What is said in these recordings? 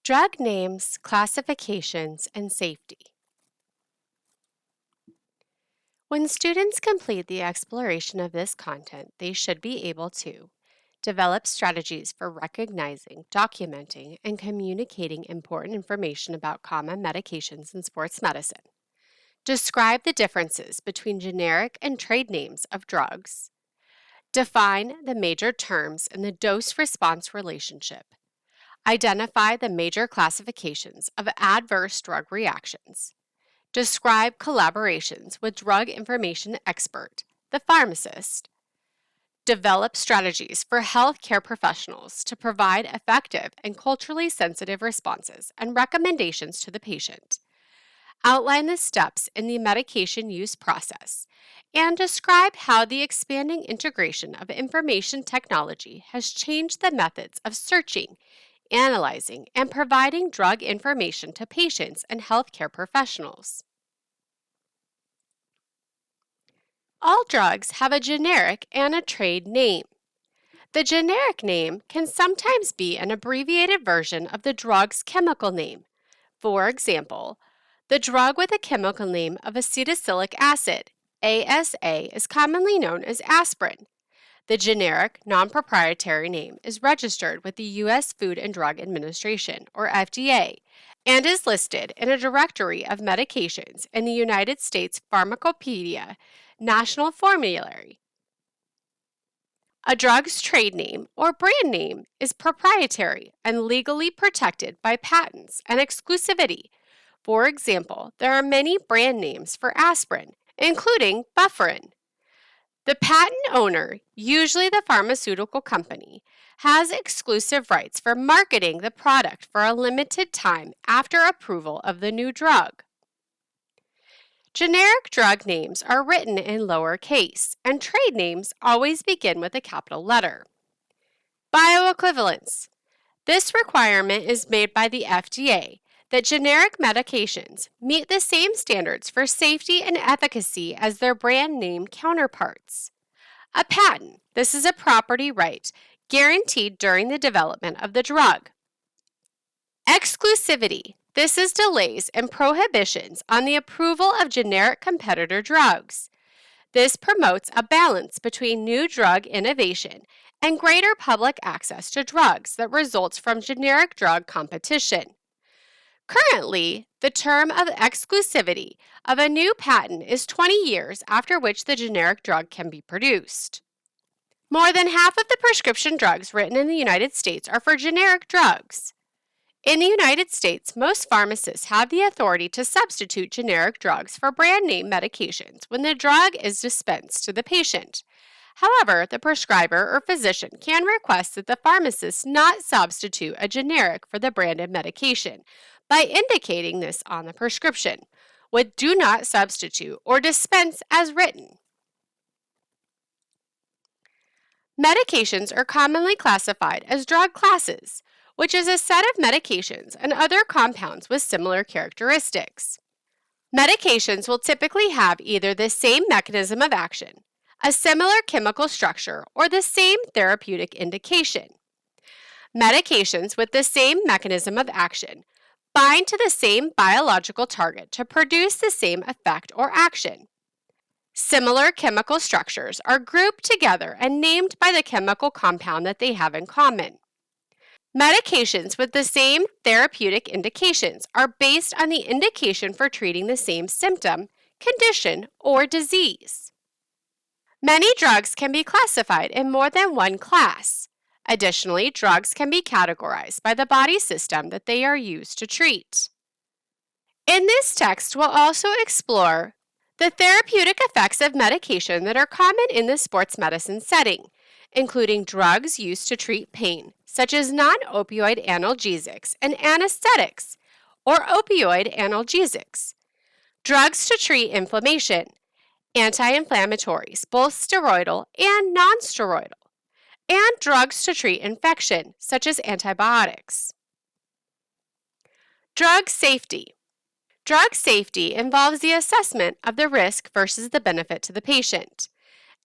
Drug names, classifications, and safety. When students complete the exploration of this content, they should be able to develop strategies for recognizing, documenting, and communicating important information about common medications in sports medicine. Describe the differences between generic and trade names of drugs. Define the major terms in the dose-response relationship. Identify the major classifications of adverse drug reactions. Describe collaborations with drug information expert, the pharmacist. Develop strategies for healthcare professionals to provide effective and culturally sensitive responses and recommendations to the patient. Outline the steps in the medication use process and describe how the expanding integration of information technology has changed the methods of searching, analyzing, and providing drug information to patients and healthcare professionals. All drugs have a generic and a trade name. The generic name can sometimes be an abbreviated version of the drug's chemical name. For example, the drug with a chemical name of acetylsalicylic acid, ASA, is commonly known as aspirin. The generic, non-proprietary name is registered with the U.S. Food and Drug Administration, or FDA, and is listed in a directory of medications in the United States Pharmacopeia National Formulary. A drug's trade name or brand name is proprietary and legally protected by patents and exclusivity. For example, there are many brand names for aspirin, including Bufferin. The patent owner, usually the pharmaceutical company, has exclusive rights for marketing the product for a limited time after approval of the new drug. Generic drug names are written in lowercase, and trade names always begin with a capital letter. Bioequivalence. This requirement is made by the FDA that generic medications meet the same standards for safety and efficacy as their brand name counterparts. A patent. This is a property right guaranteed during the development of the drug. Exclusivity. This is delays and prohibitions on the approval of generic competitor drugs. This promotes a balance between new drug innovation and greater public access to drugs that results from generic drug competition. Currently, the term of exclusivity of a new patent is 20 years after which the generic drug can be produced. More than half of the prescription drugs written in the United States are for generic drugs. In the United States, most pharmacists have the authority to substitute generic drugs for brand name medications when the drug is dispensed to the patient. However, the prescriber or physician can request that the pharmacist not substitute a generic for the branded medication by indicating this on the prescription, with do not substitute or dispense as written. Medications are commonly classified as drug classes, which is a set of medications and other compounds with similar characteristics. Medications will typically have either the same mechanism of action, a similar chemical structure, or the same therapeutic indication. Medications with the same mechanism of action bind to the same biological target to produce the same effect or action. Similar chemical structures are grouped together and named by the chemical compound that they have in common. Medications with the same therapeutic indications are based on the indication for treating the same symptom, condition, or disease. Many drugs can be classified in more than one class. Additionally, drugs can be categorized by the body system that they are used to treat. In this text, we'll also explore the therapeutic effects of medication that are common in the sports medicine setting, including drugs used to treat pain, such as non-opioid analgesics and anesthetics, or opioid analgesics, drugs to treat inflammation, anti-inflammatories, both steroidal and non-steroidal, and drugs to treat infection, such as antibiotics. Drug safety. Drug safety involves the assessment of the risk versus the benefit to the patient.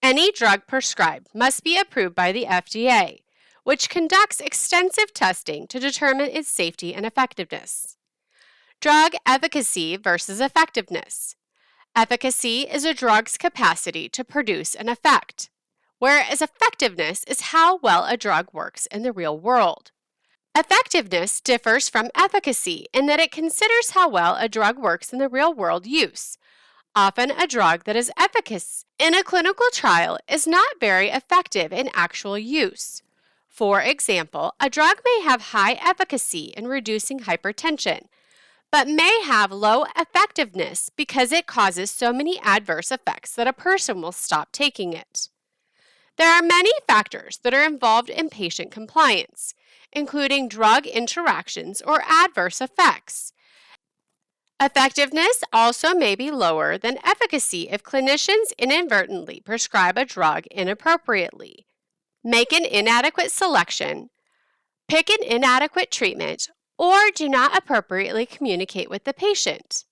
Any drug prescribed must be approved by the FDA, which conducts extensive testing to determine its safety and effectiveness. Drug efficacy versus effectiveness. Efficacy is a drug's capacity to produce an effect, whereas effectiveness is how well a drug works in the real world. Effectiveness differs from efficacy in that it considers how well a drug works in the real-world use. Often, a drug that is efficacious in a clinical trial is not very effective in actual use. For example, a drug may have high efficacy in reducing hypertension, but may have low effectiveness because it causes so many adverse effects that a person will stop taking it. There are many factors that are involved in patient compliance, including drug interactions or adverse effects. Effectiveness also may be lower than efficacy if clinicians inadvertently prescribe a drug inappropriately, make an inadequate selection, pick an inadequate treatment, or do not appropriately communicate with the patient.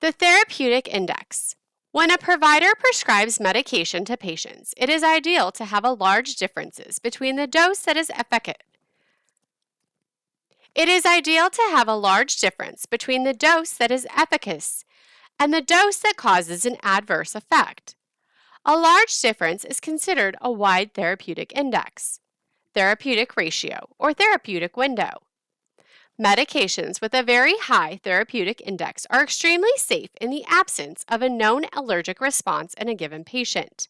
The therapeutic index. When a provider prescribes medication to patients, it is ideal to have a large differences between the dose that is efficacious. It is ideal to have a large difference between the dose that is efficacious and the dose that causes an adverse effect. A large difference is considered a wide therapeutic index, therapeutic ratio, or therapeutic window. Medications with a very high therapeutic index are extremely safe in the absence of a known allergic response in a given patient.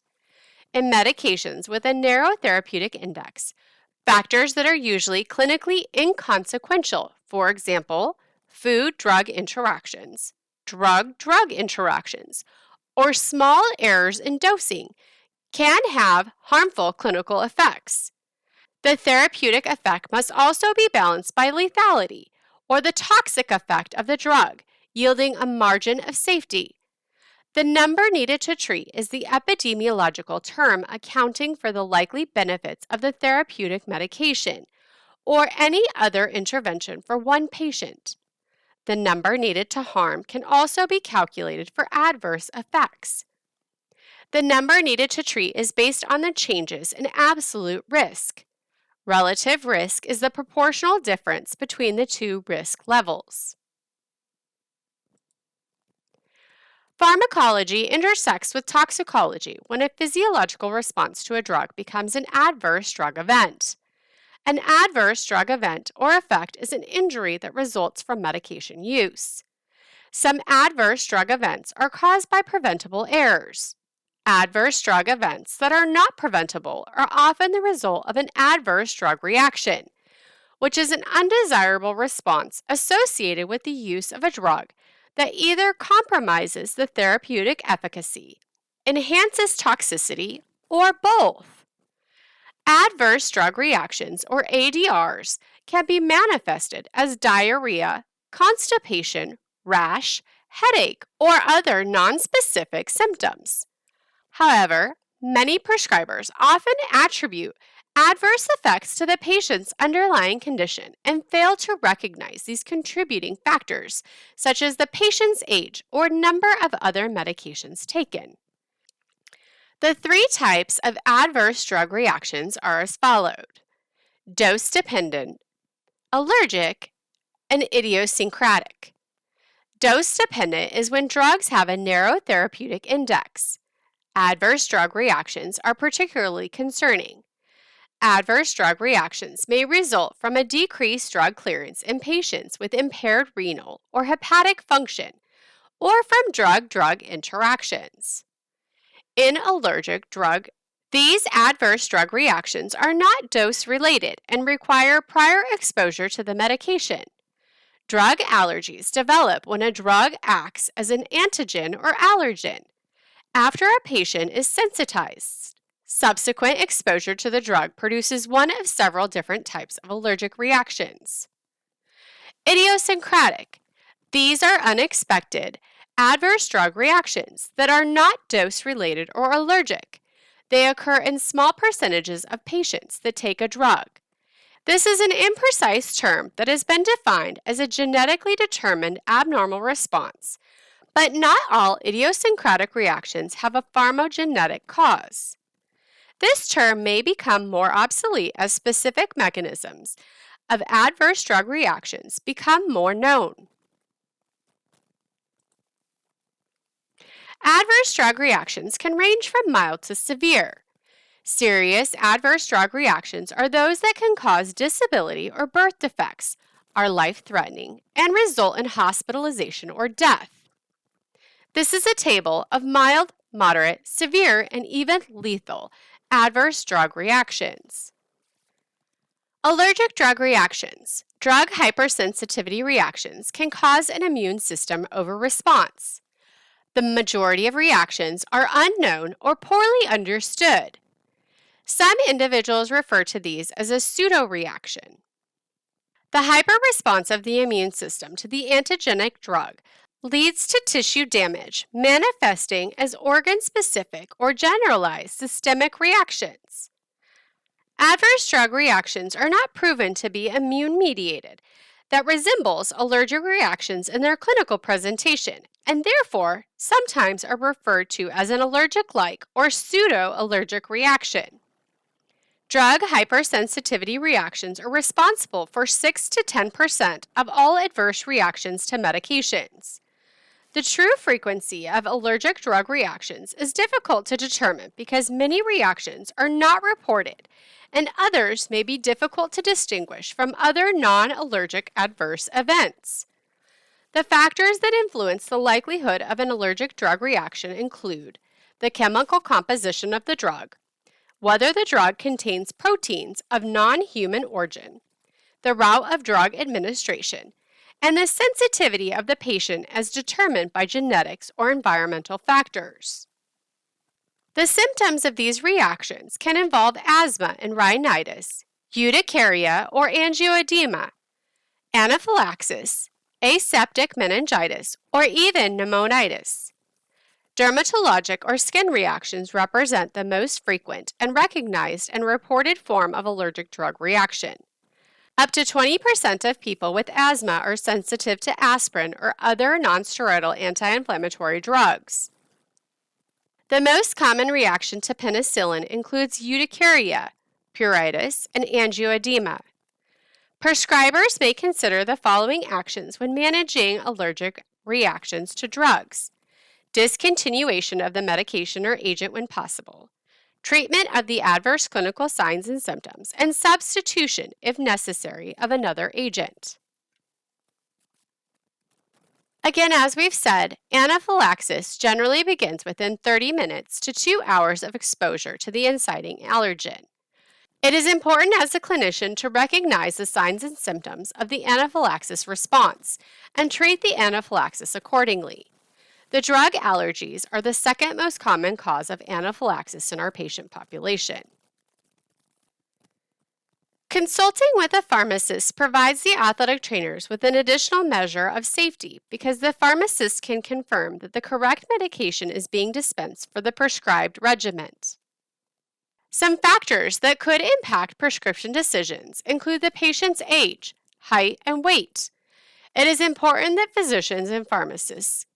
In medications with a narrow therapeutic index, factors that are usually clinically inconsequential, for example, food-drug interactions, drug-drug interactions, or small errors in dosing, can have harmful clinical effects. The therapeutic effect must also be balanced by lethality, or the toxic effect of the drug, yielding a margin of safety. The number needed to treat is the epidemiological term accounting for the likely benefits of the therapeutic medication, or any other intervention for one patient. The number needed to harm can also be calculated for adverse effects. The number needed to treat is based on the changes in absolute risk. Relative risk is the proportional difference between the two risk levels. Pharmacology intersects with toxicology when a physiological response to a drug becomes an adverse drug event. An adverse drug event or effect is an injury that results from medication use. Some adverse drug events are caused by preventable errors. Adverse drug events that are not preventable are often the result of an adverse drug reaction, which is an undesirable response associated with the use of a drug that either compromises the therapeutic efficacy, enhances toxicity, or both. Adverse drug reactions, or ADRs, can be manifested as diarrhea, constipation, rash, headache, or other nonspecific symptoms. However, many prescribers often attribute adverse effects to the patient's underlying condition and fail to recognize these contributing factors, such as the patient's age or number of other medications taken. The three types of adverse drug reactions are as followed: dose-dependent, allergic, and idiosyncratic. Dose-dependent is when drugs have a narrow therapeutic index. Adverse drug reactions are particularly concerning. Adverse drug reactions may result from a decreased drug clearance in patients with impaired renal or hepatic function, or from drug-drug interactions. In allergic drug, these adverse drug reactions are not dose-related and require prior exposure to the medication. Drug allergies develop when a drug acts as an antigen or allergen. After a patient is sensitized, subsequent exposure to the drug produces one of several different types of allergic reactions. Idiosyncratic. These are unexpected, adverse drug reactions that are not dose-related or allergic. They occur in small percentages of patients that take a drug. This is an imprecise term that has been defined as a genetically determined abnormal response, but not all idiosyncratic reactions have a pharmacogenetic cause. This term may become more obsolete as specific mechanisms of adverse drug reactions become more known. Adverse drug reactions can range from mild to severe. Serious adverse drug reactions are those that can cause disability or birth defects, are life-threatening, and result in hospitalization or death. This is a table of mild, moderate, severe, and even lethal adverse drug reactions. Allergic drug reactions. Drug hypersensitivity reactions can cause an immune system overresponse. The majority of reactions are unknown or poorly understood. Some individuals refer to these as a pseudo-reaction. The hyperresponse of the immune system to the antigenic drug leads to tissue damage, manifesting as organ-specific or generalized systemic reactions. Adverse drug reactions are not proven to be immune-mediated, that resembles allergic reactions in their clinical presentation, and therefore sometimes are referred to as an allergic-like or pseudo-allergic reaction. Drug hypersensitivity reactions are responsible for 6 to 10% of all adverse reactions to medications. The true frequency of allergic drug reactions is difficult to determine because many reactions are not reported and others may be difficult to distinguish from other non-allergic adverse events. The factors that influence the likelihood of an allergic drug reaction include the chemical composition of the drug, whether the drug contains proteins of non-human origin, the route of drug administration, and the sensitivity of the patient as determined by genetics or environmental factors. The symptoms of these reactions can involve asthma and rhinitis, urticaria or angioedema, anaphylaxis, aseptic meningitis, or even pneumonitis. Dermatologic or skin reactions represent the most frequent and recognized and reported form of allergic drug reaction. Up to 20% of people with asthma are sensitive to aspirin or other nonsteroidal anti-inflammatory drugs. The most common reaction to penicillin includes urticaria, pruritus, and angioedema. Prescribers may consider the following actions when managing allergic reactions to drugs: discontinuation of the medication or agent when possible, treatment of the adverse clinical signs and symptoms, and substitution, if necessary, of another agent. Again, as we've said, anaphylaxis generally begins within 30 minutes to 2 hours of exposure to the inciting allergen. It is important as a clinician to recognize the signs and symptoms of the anaphylaxis response and treat the anaphylaxis accordingly. The drug allergies are the second most common cause of anaphylaxis in our patient population. Consulting with a pharmacist provides the athletic trainers with an additional measure of safety because the pharmacist can confirm that the correct medication is being dispensed for the prescribed regimen. Some factors that could impact prescription decisions include the patient's age, height, and weight. It is important that physicians and pharmacists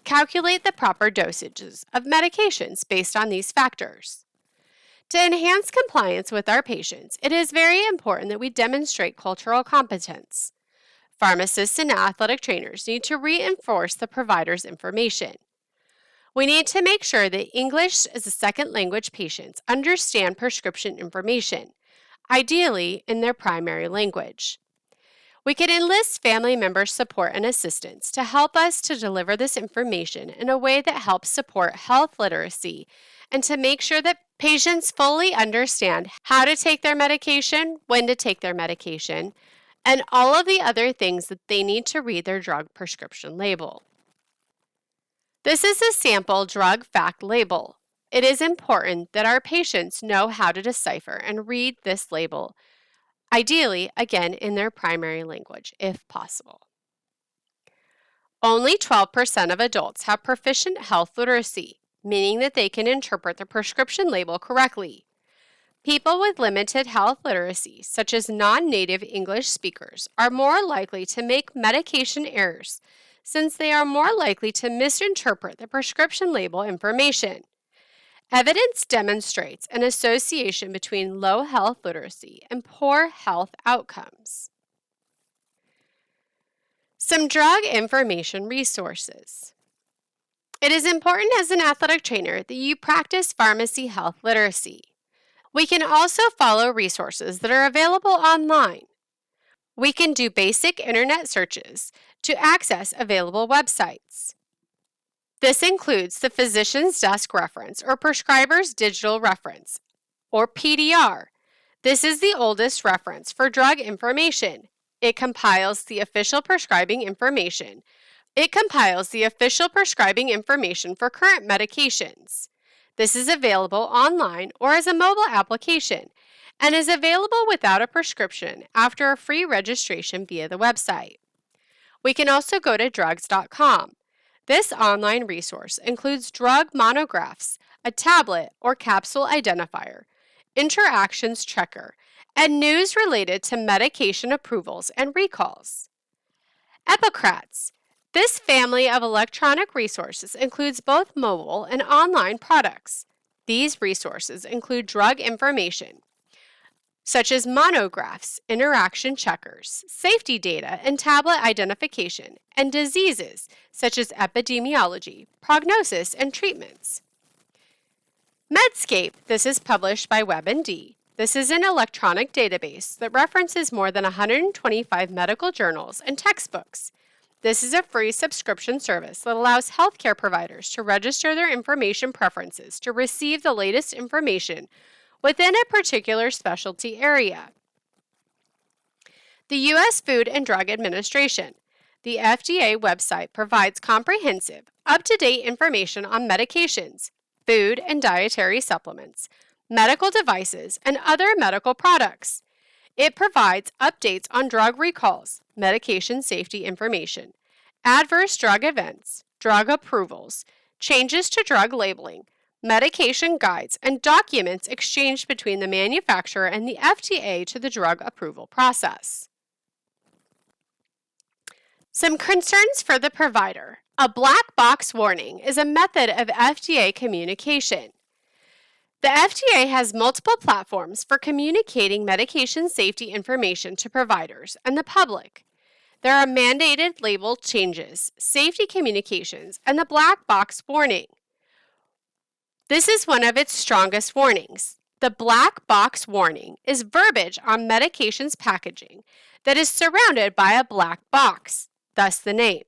calculate the proper dosages of medications based on these factors. To enhance compliance with our patients, it is very important that we demonstrate cultural competence. Pharmacists and athletic trainers need to reinforce the provider's information. We need to make sure that English as a second language patients understand prescription information, ideally in their primary language. We can enlist family member support and assistance to help us to deliver this information in a way that helps support health literacy and to make sure that patients fully understand how to take their medication, when to take their medication, and all of the other things that they need to read their drug prescription label. This is a sample drug fact label. It is important that our patients know how to decipher and read this label, ideally, again, in their primary language, if possible. Only 12% of adults have proficient health literacy, meaning that they can interpret the prescription label correctly. People with limited health literacy, such as non-native English speakers, are more likely to make medication errors since they are more likely to misinterpret the prescription label information. Evidence demonstrates an association between low health literacy and poor health outcomes. Some drug information resources. It is important as an athletic trainer that you practice pharmacy health literacy. We can also follow resources that are available online. We can do basic internet searches to access available websites. This includes the Physician's Desk Reference or Prescriber's Digital Reference, or PDR. This is the oldest reference for drug information. It compiles the official prescribing information. for current medications. This is available online or as a mobile application and is available without a prescription after a free registration via the website. We can also go to drugs.com. This online resource includes drug monographs, a tablet or capsule identifier, interactions checker, and news related to medication approvals and recalls. Epocrats. This family of electronic resources includes both mobile and online products. These resources include drug information, such as monographs, interaction checkers, safety data and tablet identification, and diseases such as epidemiology, prognosis, and treatments. Medscape. This is published by WebMD. This is an electronic database that references more than 125 medical journals and textbooks. This is a free subscription service that allows healthcare providers to register their information preferences to receive the latest information within a particular specialty area. The U.S. Food and Drug Administration. The FDA website provides comprehensive, up-to-date information on medications, food and dietary supplements, medical devices, and other medical products. It provides updates on drug recalls, medication safety information, adverse drug events, drug approvals, changes to drug labeling, medication guides, and documents exchanged between the manufacturer and the FDA to the drug approval process. Some concerns for the provider. A black box warning is a method of FDA communication. The FDA has multiple platforms for communicating medication safety information to providers and the public. There are mandated label changes, safety communications, and the black box warning. This is one of its strongest warnings. The black box warning is verbiage on medications packaging that is surrounded by a black box, thus the name.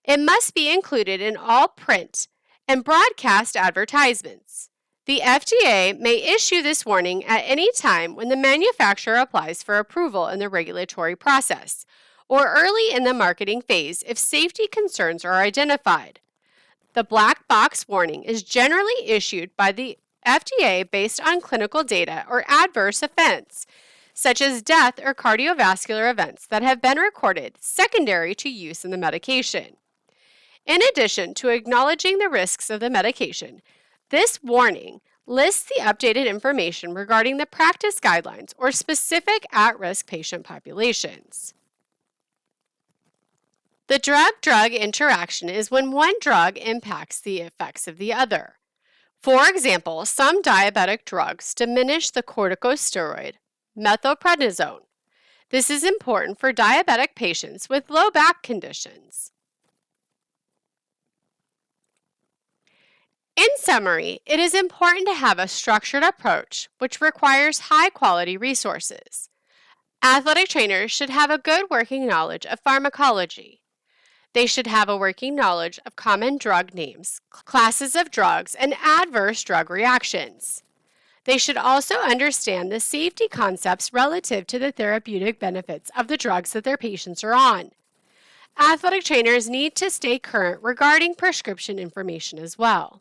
It must be included in all print and broadcast advertisements. The FDA may issue this warning at any time when the manufacturer applies for approval in the regulatory process, or early in the marketing phase if safety concerns are identified. The black box warning is generally issued by the FDA based on clinical data or adverse events, such as death or cardiovascular events that have been recorded secondary to use in the medication. In addition to acknowledging the risks of the medication, this warning lists the updated information regarding the practice guidelines or specific at-risk patient populations. The drug-drug interaction is when one drug impacts the effects of the other. For example, some diabetic drugs diminish the corticosteroid, methylprednisone. This is important for diabetic patients with low back conditions. In summary, it is important to have a structured approach which requires high-quality resources. Athletic trainers should have a good working knowledge of pharmacology. They should have a working knowledge of common drug names, classes of drugs, and adverse drug reactions. They should also understand the safety concepts relative to the therapeutic benefits of the drugs that their patients are on. Athletic trainers need to stay current regarding prescription information as well.